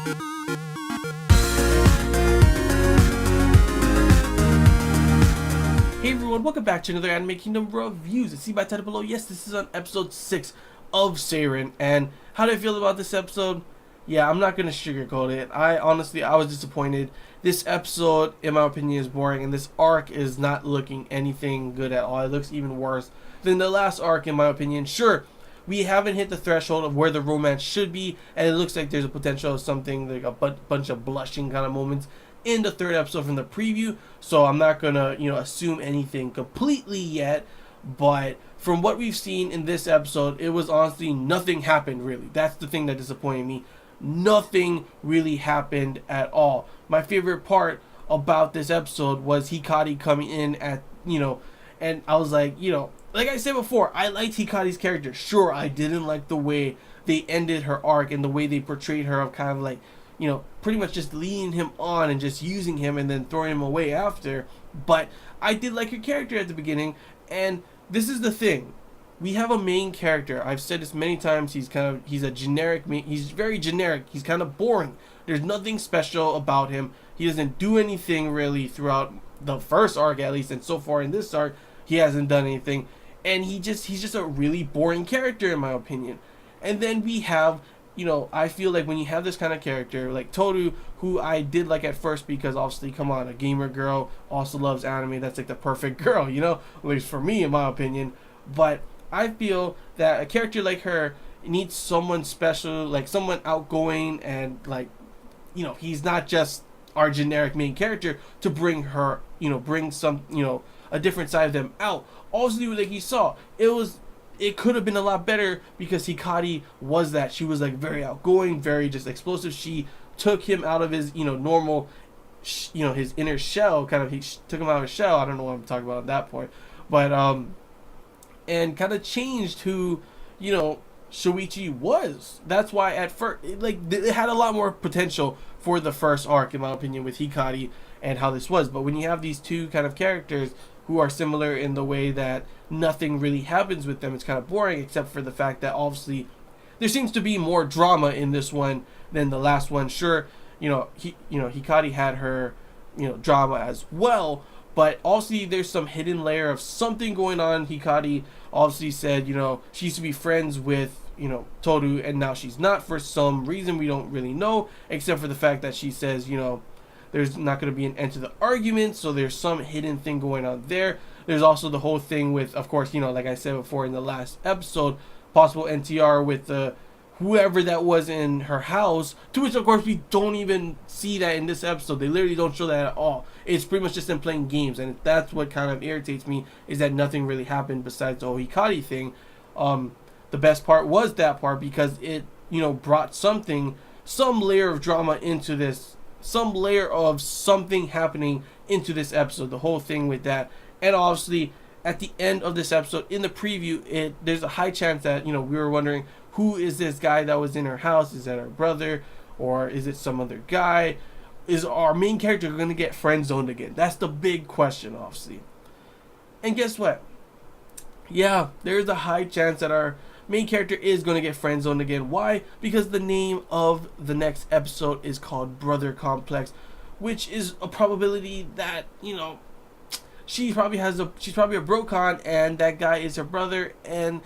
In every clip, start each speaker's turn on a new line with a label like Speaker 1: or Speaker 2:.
Speaker 1: Hey everyone, welcome back to another Anime Kingdom reviews. See by title below, yes, this is on episode 6 of Seiren. And how do I feel about this episode? Yeah, I'm not gonna sugarcoat it. I was disappointed. This episode, in my opinion, is boring, and this arc is not looking anything good at all. It looks even worse than the last arc, in my opinion. Sure, we haven't hit the threshold of where the romance should be, and it looks like there's a potential of something like a bunch of blushing kind of moments in the third episode from the preview, so I'm not gonna assume anything completely yet. But from what we've seen in this episode, it was honestly nothing happened really. That's the thing that disappointed me. Nothing really happened at all. My favorite part about this episode was Hikari coming in at and I was like, like I said before, I liked Hikari's character. Sure, I didn't like the way they ended her arc and the way they portrayed her of kind of like, pretty much just leading him on and just using him and then throwing him away after. But I did like her character at the beginning, and this is the thing. We have a main character. I've said this many times. He's a generic he's very generic. He's kind of boring. There's nothing special about him. He doesn't do anything really throughout the first arc, at least, and so far in this arc, he hasn't done anything. And he's just a really boring character in my opinion. And then we have, I feel like when you have this kind of character like Toru, who I did like at first because obviously, come on, a gamer girl also loves anime. That's like the perfect girl, at least for me, in my opinion. But I feel that a character like her needs someone special, like someone outgoing, and like, he's not just our generic main character to bring her, bring some, a different side of them out. Also, like you saw, it could have been a lot better because Hikari was that. She was like very outgoing, very just explosive. She took him out of his, normal, his inner shell, kind of, he took him out of his shell. I don't know what I'm talking about at that point. But, and kind of changed who, Shoichi was. That's why at first, it had a lot more potential for the first arc, in my opinion, with Hikari and how this was. But when you have these two kind of characters who are similar in the way that nothing really happens with them, it's kind of boring, except for the fact that obviously there seems to be more drama in this one than the last one. Sure, Hikari had her, drama as well, but also there's some hidden layer of something going on. Hikari obviously said, she used to be friends with, Toru, and now she's not for some reason we don't really know, except for the fact that she says, there's not going to be an end to the argument, so there's some hidden thing going on there. There's also the whole thing with, of course, like I said before in the last episode, possible NTR with whoever that was in her house, to which, of course, we don't even see that in this episode. They literally don't show that at all. It's pretty much just them playing games, and that's what kind of irritates me, is that nothing really happened besides the whole Hikari thing. The best part was that part because it, brought some layer of drama into this, some layer of something happening into this episode, the whole thing with that. And obviously at the end of this episode, in the preview, there's a high chance that we were wondering, who is this guy that was in her house? Is that her brother, or is it some other guy? Is our main character going to get friend zoned again? That's the big question, obviously. And guess what? Yeah, there's a high chance that our main character is going to get friend zoned again. Why? Because the name of the next episode is called Brother Complex, which is a probability that, she's probably a Brocon, and that guy is her brother, and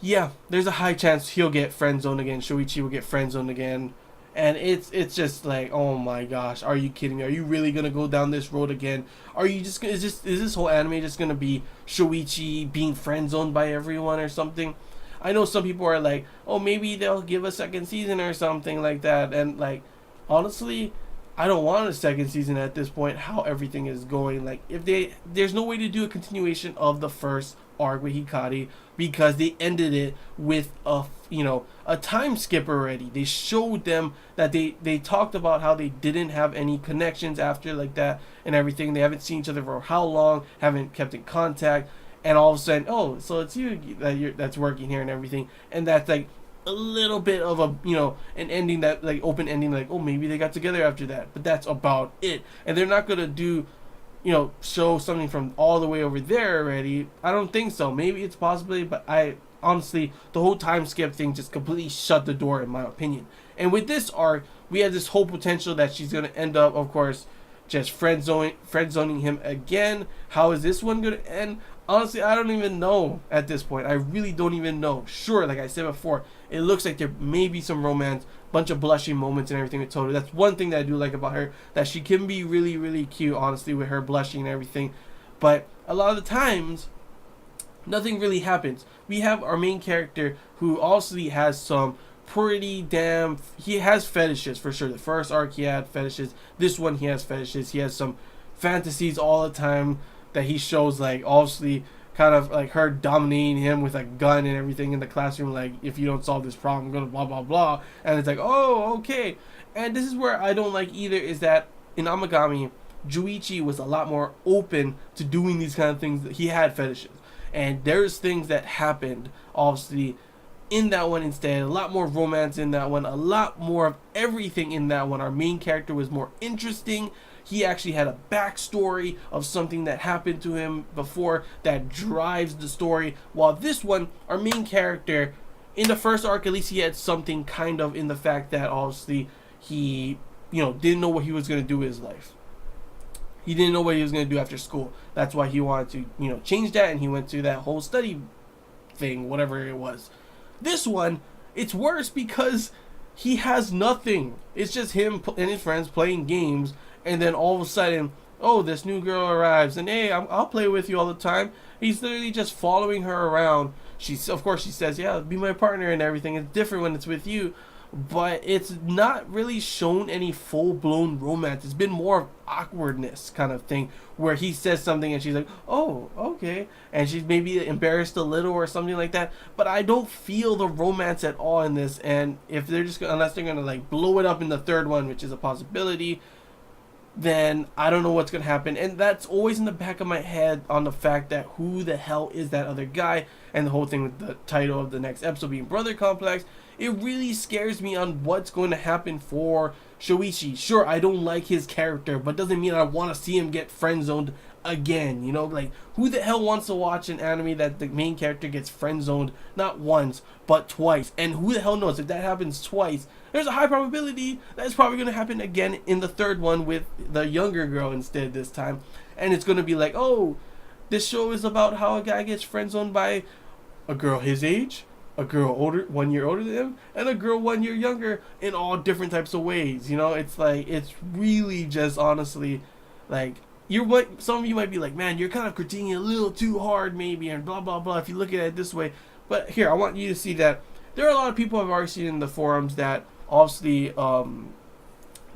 Speaker 1: yeah, there's a high chance he'll get friend zoned again. Shoichi will get friend zoned again. And it's just like, oh my gosh, are you kidding me? Are you really gonna go down this road again? Are you just is this whole anime just gonna be Shoichi being friend zoned by everyone or something? I know some people are like, oh, maybe they'll give a second season or something like that. And like, honestly, I don't want a second season at this point, how everything is going. Like, there's no way to do a continuation of the first arc with Hikari, because they ended it with a time skip already. They showed them that they talked about how they didn't have any connections after like that and everything. They haven't seen each other for how long, haven't kept in contact, and all of a sudden, oh, so it's you that's working here and everything. And that's like a little bit of a an ending, that like open ending, like, oh, maybe they got together after that, but that's about it. And they're not gonna do show something from all the way over there already. I don't think so. Maybe it's possibly, but I honestly, the whole time skip thing just completely shut the door, in my opinion. And with this arc, we have this whole potential that she's going to end up, of course, just friend zoning him again. How is this one going to end? Honestly, I don't even know at this point. I really don't even know. Sure, like I said before, it looks like there may be some romance, bunch of blushing moments and everything with Toto. That's one thing that I do like about her, that she can be really, really cute, honestly, with her blushing and everything. But a lot of the times, nothing really happens. We have our main character who also has some pretty damn, he has fetishes for sure. The first arc he had fetishes, this one he has fetishes. He has some fantasies all the time that he shows, like obviously kind of like her dominating him with a gun and everything in the classroom, like if you don't solve this problem I'm gonna blah blah blah. And it's like, oh, okay. And this is where I don't like either, is that in Amagami, Juichi was a lot more open to doing these kind of things. That he had fetishes, and there's things that happened obviously in that one instead. A lot more romance in that one, a lot more of everything in that one. Our main character was more interesting. He actually had a backstory of something that happened to him before that drives the story. While this one, our main character, in the first arc at least, he had something kind of in the fact that obviously he, didn't know what he was going to do with his life. He didn't know what he was going to do after school. That's why he wanted to, change that, and he went to that whole study thing, whatever it was. This one, it's worse because he has nothing. It's just him and his friends playing games, and then all of a sudden, oh, this new girl arrives, and hey, I'll play with you all the time. He's literally just following her around. Of course, she says, yeah, be my partner and everything. It's different when it's with you, but it's not really shown any full-blown romance. It's been more of awkwardness kind of thing, where he says something and she's like, oh, okay, and she's maybe embarrassed a little or something like that. But I don't feel the romance at all in this, and if they're just unless they're gonna like blow it up in the third one, which is a possibility, then I don't know what's going to happen. And that's always in the back of my head, on the fact that who the hell is that other guy, and the whole thing with the title of the next episode being Brother Complex. It really scares me on what's going to happen for Shoichi. Sure, I don't like his character, but doesn't mean I want to see him get friend-zoned again. Like, who the hell wants to watch an anime that the main character gets friend-zoned not once, but twice? And who the hell knows, if that happens twice, there's a high probability that's probably going to happen again in the third one with the younger girl instead this time. And it's going to be like, oh, this show is about how a guy gets friend-zoned by a girl his age, a girl 1 year older than him, and a girl 1 year younger, in all different types of ways. It's like, it's really just honestly like, some of you might be like, man, you're kind of critiquing it a little too hard maybe, and blah blah blah, if you look at it this way. But here, I want you to see that there are a lot of people I've already seen in the forums that obviously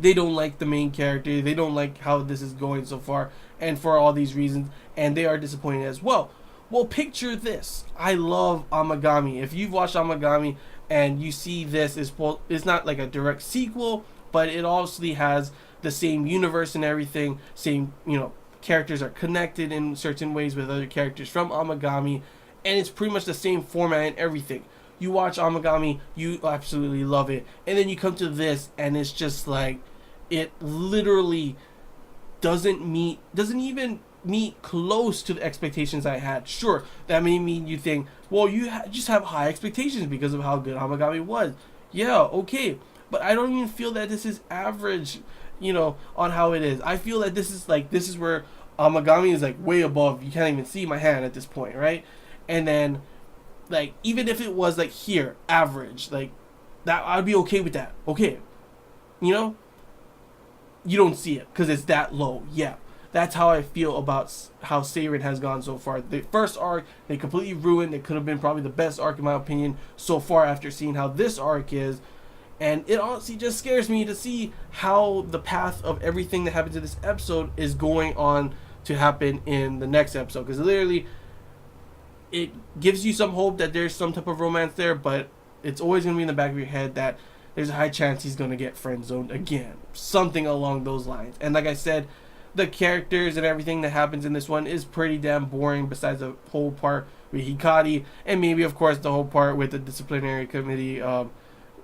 Speaker 1: they don't like the main character, they don't like how this is going so far, and for all these reasons, and they are disappointed as well. Well, picture this. I love Amagami. If you've watched Amagami and you see this, it's not like a direct sequel, but it obviously has the same universe and everything. Same, characters are connected in certain ways with other characters from Amagami, and it's pretty much the same format and everything. You watch Amagami, you absolutely love it, and then you come to this, and it's just like, it literally doesn't even meet close to the expectations I had. Sure, that may mean you think, well, you just have high expectations because of how good Amagami was. Yeah, okay, but I don't even feel that this is average, on how it is. I feel that this is where Amagami is like way above. You can't even see my hand at this point, right? And then, like, even if it was like here, average, like that, I'd be okay with that. Okay, you don't see it because it's that low. Yeah. That's how I feel about how Seiren has gone so far. The first arc, they completely ruined. It could have been probably the best arc in my opinion so far after seeing how this arc is. And it honestly just scares me to see how the path of everything that happens in this episode is going on to happen in the next episode. Because literally, it gives you some hope that there's some type of romance there, but it's always going to be in the back of your head that there's a high chance he's going to get friend-zoned again. Something along those lines. And like I said, the characters and everything that happens in this one is pretty damn boring, besides the whole part with Hikari, and maybe of course the whole part with the disciplinary committee,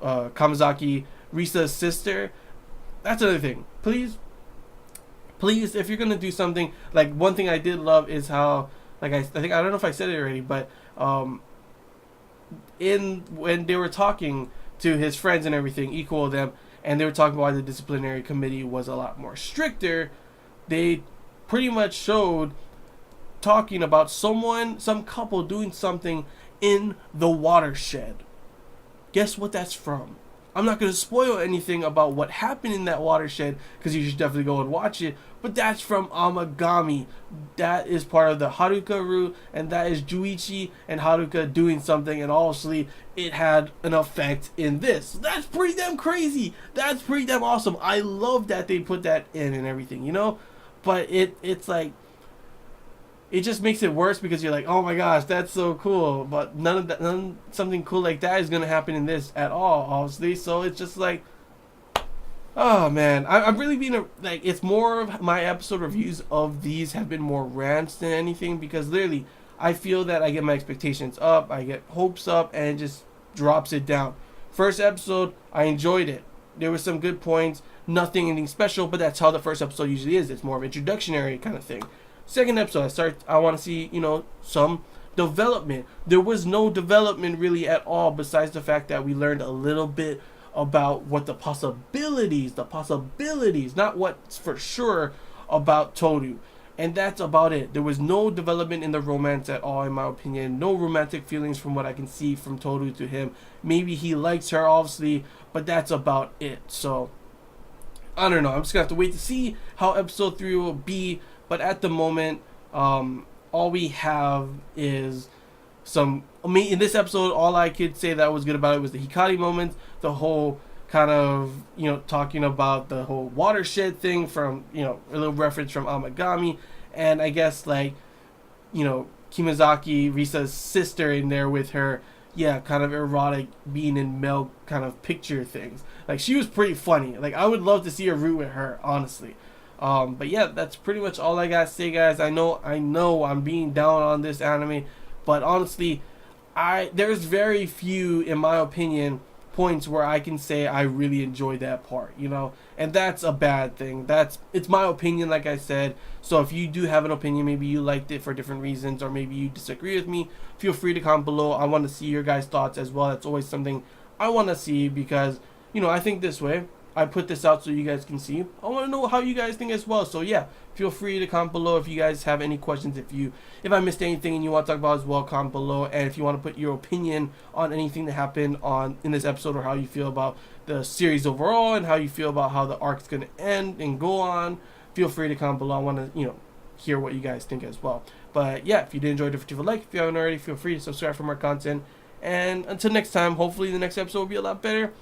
Speaker 1: Kamazaki, Risa's sister. That's another thing. Please, if you're gonna do something, like, one thing I did love is how, like, I think, I don't know if I said it already, but in when they were talking to his friends and everything, equal them, and they were talking about why the disciplinary committee was a lot more stricter. They pretty much showed talking about some couple doing something in the watershed. Guess what that's from? I'm not going to spoil anything about what happened in that watershed because you should definitely go and watch it. But that's from Amagami. That is part of the Haruka route, and that is Juichi and Haruka doing something, and obviously it had an effect in this. That's pretty damn crazy. That's pretty damn awesome. I love that they put that in and everything, you know? But it's like, it just makes it worse because you're like, oh my gosh, that's so cool. But something cool like that is gonna happen in this at all, obviously. So it's just like, oh man, I'm really being like, it's more of my episode reviews of these have been more rants than anything, because literally I feel that I get my expectations up, I get hopes up, and it just drops it down. First episode, I enjoyed it. There were some good points, nothing anything special, but that's how the first episode usually is. It's more of an introductionary kind of thing. Second episode, I want to see, some development. There was no development really at all, besides the fact that we learned a little bit about what the possibilities, not what's for sure about Toru. And that's about it. There was no development in the romance at all, in my opinion. No romantic feelings from what I can see from Toru to him. Maybe he likes her, obviously, but that's about it. So, I don't know. I'm just going to have to wait to see how episode 3 will be. But at the moment, all we have is in this episode, all I could say that was good about it was the Hikari moments, the whole kind of, talking about the whole watershed thing from, a little reference from Amagami, and I guess, Kimizaki, Risa's sister, in there with her, kind of erotic being in male kind of picture things. Like, she was pretty funny. Like, I would love to see a root with her, honestly. But yeah, that's pretty much all I gotta say, guys. I know I'm being down on this anime, but honestly, there's very few, in my opinion, points where I can say I really enjoyed that part, and that's a bad thing. It's my opinion, like I said. So if you do have an opinion, maybe you liked it for different reasons, or maybe you disagree with me, feel free to comment below. I want to see your guys' thoughts as well. That's always something I want to see, because I think this way. I put this out so you guys can see. I want to know how you guys think as well. So yeah, feel free to comment below if you guys have any questions. If I missed anything and you want to talk about as well, comment below. And if you want to put your opinion on anything that happened in this episode, or how you feel about the series overall, and how you feel about how the arc's going to end and go on, feel free to comment below. I want to hear what you guys think as well. But yeah, if you did enjoy, don't forget to like. If you haven't already, feel free to subscribe for more content. And until next time, hopefully the next episode will be a lot better.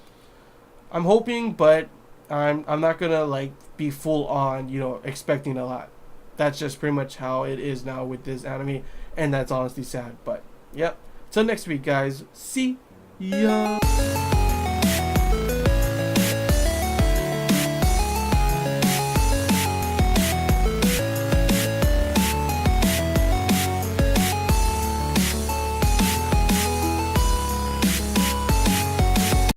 Speaker 1: I'm hoping, but I'm not gonna be full on, expecting a lot. That's just pretty much how it is now with this anime, and that's honestly sad. But yep. Till next week, guys. See ya.